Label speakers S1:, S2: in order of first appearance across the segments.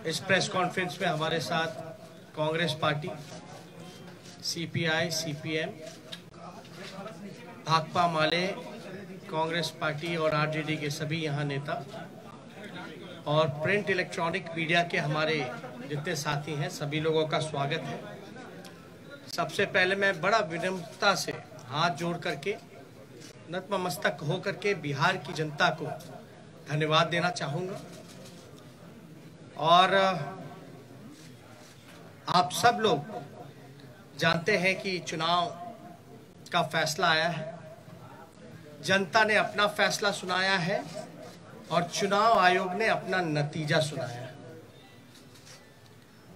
S1: इस press conference में हमारे साथ Congress party, CPI, CPM, Bhakpa Male, Congress party और आरजेडी के सभी यहाँ नेता और प्रिंट इलेक्ट्रॉनिक मीडिया के हमारे जितने साथी हैं, सभी लोगों का स्वागत है। सबसे पहले मैं बड़ा विनम्रता से हाथ जोड़ करके, नतमस्तक हो करके बिहार की जनता को धन्यवाद देना चाहूँगा। और आप सब लोग जानते हैं कि चुनाव का फैसला आया है, जनता ने अपना फैसला सुनाया है और चुनाव आयोग ने अपना नतीजा सुनाया है।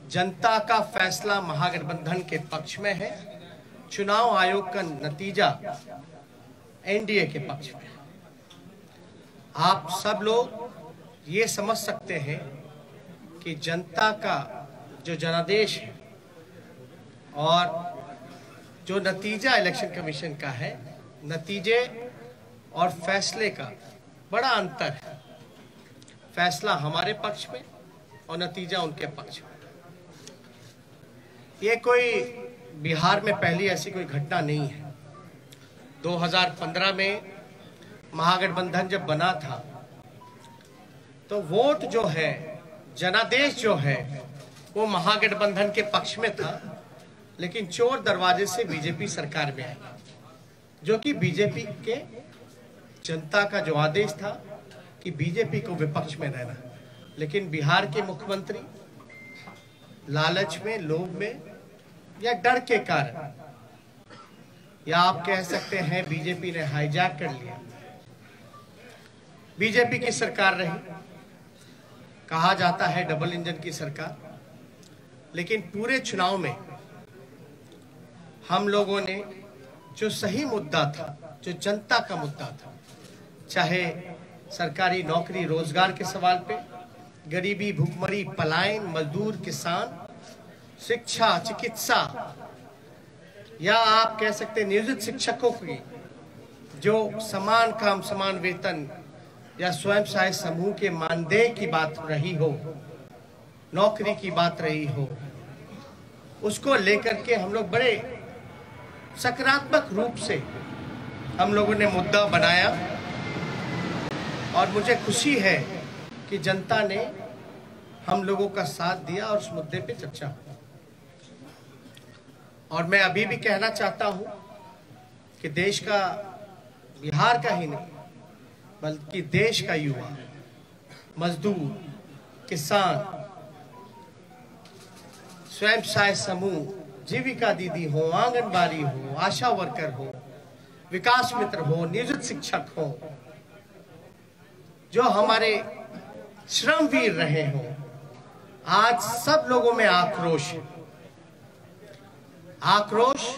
S1: जनता का फैसला महागठबंधन के पक्ष में है, चुनाव आयोग का नतीजा एनडीए के पक्ष में है। आप सब लोग ये समझ सकते हैं कि जनता का जो जनादेश है और जो नतीजा इलेक्शन कमीशन का है, नतीजे और फैसले का बड़ा अंतर है। फैसला हमारे पक्ष में और नतीजा उनके पक्ष में। ये कोई बिहार में पहली ऐसी कोई घटना नहीं है। 2015 में महागठबंधन जब बना था तो वोट जो है, जनादेश जो है, वो महागठबंधन के पक्ष में था, लेकिन चोर दरवाजे से बीजेपी सरकार में आई, जो कि बीजेपी के जनता का जो आदेश था कि बीजेपी को विपक्ष में रहना। लेकिन बिहार के मुख्यमंत्री लालच में, लोभ में या डर के कारण, या आप कह सकते हैं बीजेपी ने हाईजैक कर लिया। बीजेपी की सरकार रही, कहा जाता है डबल इंजन की सरकार, लेकिन पूरे चुनाव में हम लोगों ने जो सही मुद्दा था, जो जनता का मुद्दा था, चाहे सरकारी नौकरी रोजगार के सवाल पे, गरीबी, भूखमरी, पलायन, मजदूर, किसान, शिक्षा, चिकित्सा, या आप कह सकते हैं नियोजित शिक्षकों की जो समान काम समान वेतन, या स्वयं सहायता समूह के मानदेय की बात रही हो, नौकरी की बात रही हो, उसको लेकर के हम लोग बड़े सकारात्मक रूप से हम लोगों ने मुद्दा बनाया। और मुझे खुशी है कि जनता ने हम लोगों का साथ दिया और उस मुद्दे पे चर्चा हुई। और मैं अभी भी कहना चाहता हूं कि देश का, बिहार का ही नहीं बल्कि देश का युवा, मजदूर, किसान, स्वयं सहायता समूह, जीविका दीदी हो, आंगनबाड़ी हो, आशा वर्कर हो, विकास मित्र हो, नियोजित शिक्षक हो, जो हमारे श्रमवीर रहे हो, आज सब लोगों में आक्रोश है। आक्रोश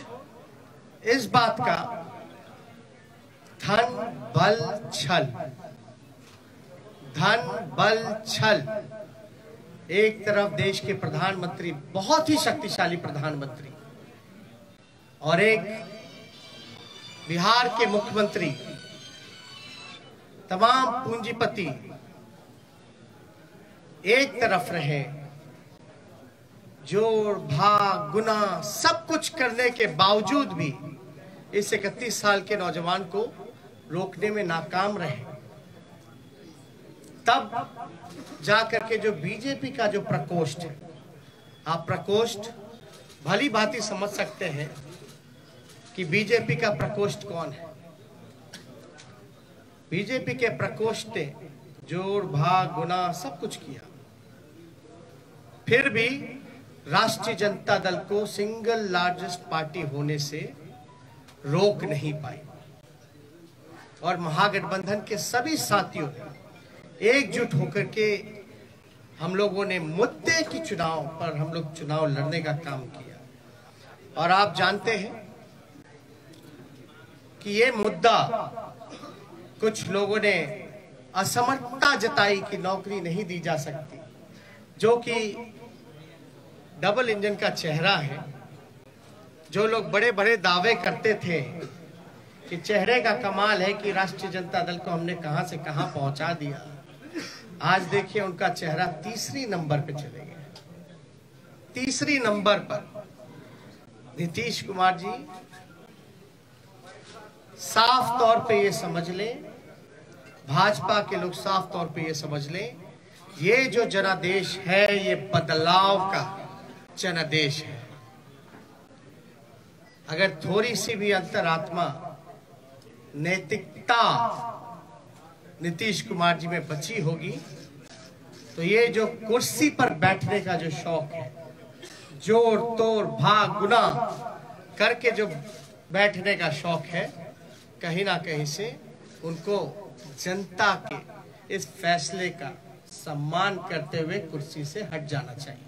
S1: इस बात का, धन बल छल, धन बल छल। एक तरफ देश के प्रधानमंत्री, बहुत ही शक्तिशाली प्रधानमंत्री, और एक बिहार के मुख्यमंत्री, तमाम पूंजीपति एक तरफ रहे, जोड़ भाग गुना सब कुछ करने के बावजूद भी इस 31 साल के नौजवान को रोकने में नाकाम रहे। तब जाकर के जो बीजेपी का जो प्रकोष्ठ है, आप प्रकोष्ठ भली भांति समझ सकते हैं कि बीजेपी का प्रकोष्ठ कौन है। बीजेपी के प्रकोष्ठ ने जोड़ भाग गुना सब कुछ किया, फिर भी राष्ट्रीय जनता दल को सिंगल लार्जेस्ट पार्टी होने से रोक नहीं पाई। और महागठबंधन के सभी साथियों ने एकजुट होकर के हम लोगों ने मुद्दे की चुनाव पर हम लोग चुनाव लड़ने का काम किया। और आप जानते हैं कि ये मुद्दा, कुछ लोगों ने असमर्थता जताई कि नौकरी नहीं दी जा सकती, जो कि डबल इंजन का चेहरा है। जो लोग बड़े बड़े दावे करते थे कि चेहरे का कमाल है कि राष्ट्रीय जनता दल को हमने कहां से कहां पहुंचा दिया, आज देखिए उनका चेहरा तीसरी नंबर पे चले गए। तीसरी नंबर पर नीतीश कुमार जी, साफ तौर पे ये समझ लें, भाजपा के लोग साफ तौर पे ये समझ लें, ये जो जनादेश है ये बदलाव का जनादेश है। अगर थोड़ी सी भी अंतरात्मा नैतिकता नीतीश कुमार जी में बची होगी तो ये जो कुर्सी पर बैठने का जो शौक है, जोर तोड़ भाग गुना करके जो बैठने का शौक है, कहीं ना कहीं से उनको जनता के इस फैसले का सम्मान करते हुए कुर्सी से हट जाना चाहिए।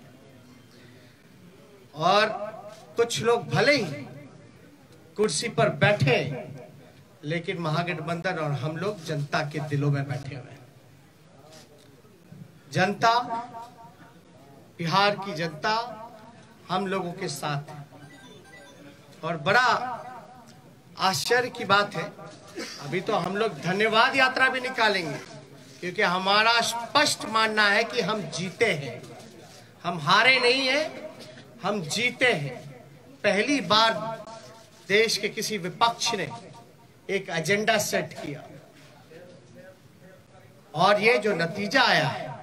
S1: और कुछ लोग भले ही कुर्सी पर बैठे, लेकिन महागठबंधन और हम लोग जनता के दिलों में बैठे हुए हैं। जनता, बिहार की जनता हम लोगों के साथ है। और बड़ा आश्चर्य की बात है, अभी तो हम लोग धन्यवाद यात्रा भी निकालेंगे, क्योंकि हमारा स्पष्ट मानना है कि हम जीते हैं, हम हारे नहीं हैं, हम जीते हैं। पहली बार देश के किसी विपक्ष ने एक एजेंडा सेट किया और ये जो नतीजा आया है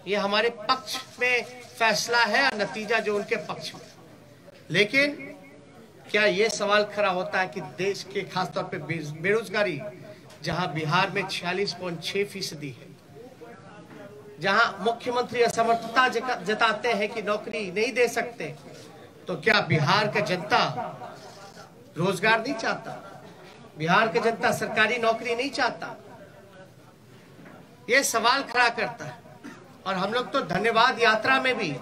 S1: ये हमारे पक्ष में फैसला है और नतीजा जो उनके पक्ष में। लेकिन क्या ये सवाल खड़ा होता है कि देश के खासतौर पे बेरोजगारी, जहां बिहार में 46.6% है, जहां मुख्यमंत्री असमर्थता जताते हैं कि नौकरी नहीं दे सकते, तो क्या बिहार का जनता रोजगार नहीं चाहता? बिहार की जनता सरकारी नौकरी नहीं चाहता? ये सवाल खड़ा करता है। और हम लोग तो धन्यवाद यात्रा में भी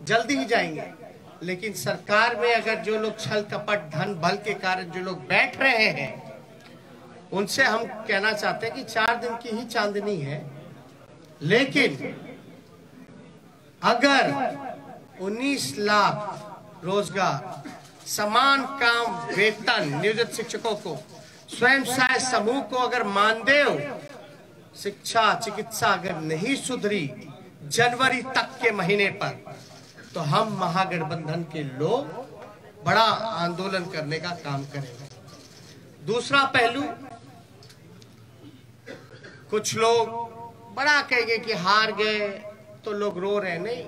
S1: जल्दी ही जाएंगे, लेकिन सरकार में अगर जो लोग छल कपट धन बल के कारण जो लोग बैठ रहे हैं, उनसे हम कहना चाहते हैं कि 4 दिन की ही चांदनी है, लेकिन अगर 19 लाख रोजगार, समान काम वेतन नियोजित शिक्षकों को, स्वयं सहायता समूह को अगर मानदेय, शिक्षा चिकित्सा अगर नहीं सुधरी जनवरी तक के महीने पर, तो हम महागठबंधन के लोग बड़ा आंदोलन करने का काम करेंगे। दूसरा पहलू, कुछ लोग बड़ा कहेंगे कि हार गए तो लोग रो रहे। नहीं,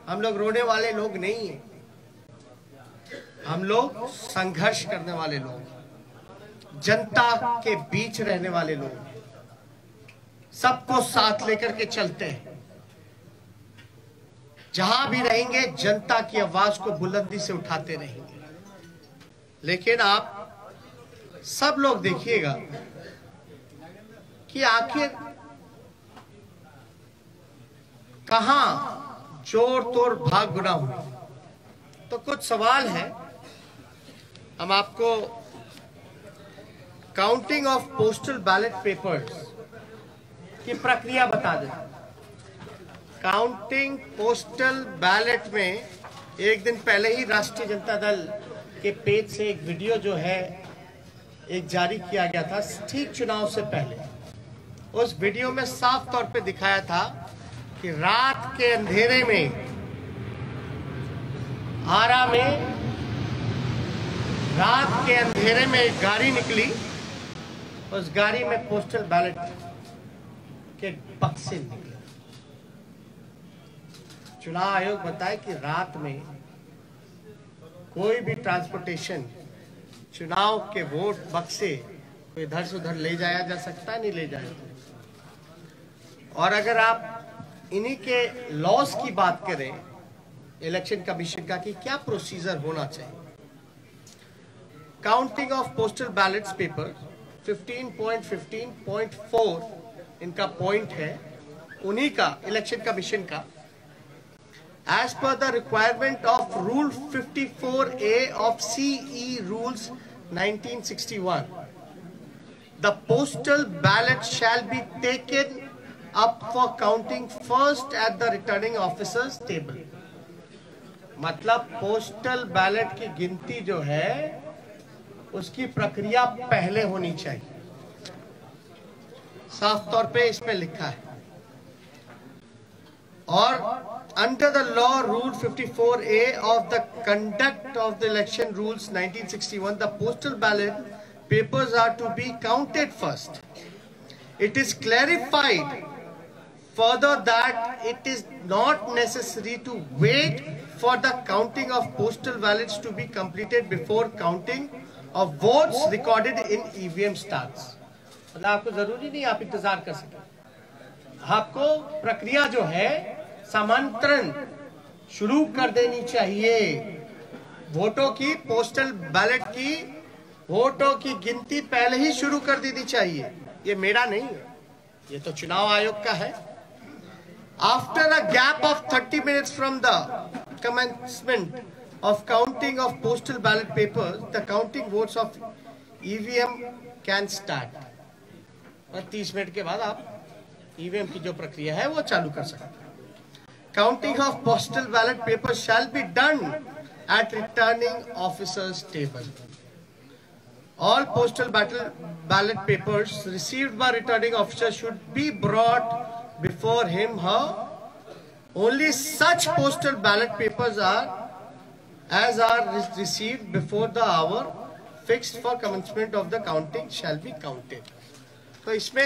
S1: हम लोग रोने वाले लोग नहीं हैं, हम लोग संघर्ष करने वाले लोग, जनता के बीच रहने वाले लोग, सबको साथ लेकर के चलते हैं। जहां भी रहेंगे जनता की आवाज को बुलंदी से उठाते रहेंगे। लेकिन आप सब लोग देखिएगा कि आखिर कहां जोर तोड़ भाग गुना हुई। तो कुछ सवाल है, हम आपको counting of postal ballot papers की प्रक्रिया बता दें। काउंटिंग पोस्टल बैलेट में एक दिन पहले ही राष्ट्रीय जनता दल के पेज से एक वीडियो जो है एक जारी किया गया था, ठीक चुनाव से पहले। उस वीडियो में साफ तौर पे दिखाया था कि रात के अंधेरे में आरा में रात के अंधेरे में एक गाड़ी निकली, उस गाड़ी में पोस्टल बैलेट के बक्से निकले। चुनाव आयोग बताए कि रात में कोई भी ट्रांसपोर्टेशन, चुनाव के वोट बक्से कोई इधर से उधर ले जाया जा सकता है, नहीं ले जाया। और अगर आप इन्हीं के लॉस की बात करें इलेक्शन कमीशन का कि क्या प्रोसीजर होना चाहिए, counting of postal ballets paper 15.15.4 इनका पॉइंट है, उन्हीं का इलेक्शन कमीशन का। As per the requirement of Rule 54A of CE Rules 1961, the postal ballot shall be taken up for counting first at the returning officer's table. मतलब postal ballot की गिनती जो है उसकी प्रक्रिया पहले होनी चाहिए। साफ तौर पे इसमें लिखा है। और under the law rule 54A of the conduct of the election rules 1961, the postal ballot papers are to be counted first. It is clarified further that it is not necessary to wait for the counting of postal ballots to be completed before counting of votes recorded in EVM starts. मतलब आपको जरूरी नहीं आप इंतजार कर सकें, आपको प्रक्रिया जो है समांतरण शुरू कर देनी चाहिए। वोटों की, पोस्टल बैलेट की वोटों की गिनती पहले ही शुरू कर देनी चाहिए। ये मेरा नहीं है, ये तो चुनाव आयोग का है। After a gap of 30 minutes from the commencement of counting of postal ballot papers, the counting votes of EVM can start. और 30 मिनट के बाद आप EVM की जो प्रक्रिया है वो चालू कर सकते हैं। Counting of postal ballot papers shall be done at returning officer's table. All postal ballot papers received by returning officer should be brought before him, her. Only such postal ballot papers are received before the hour fixed for commencement of the counting shall be counted. तो इसमें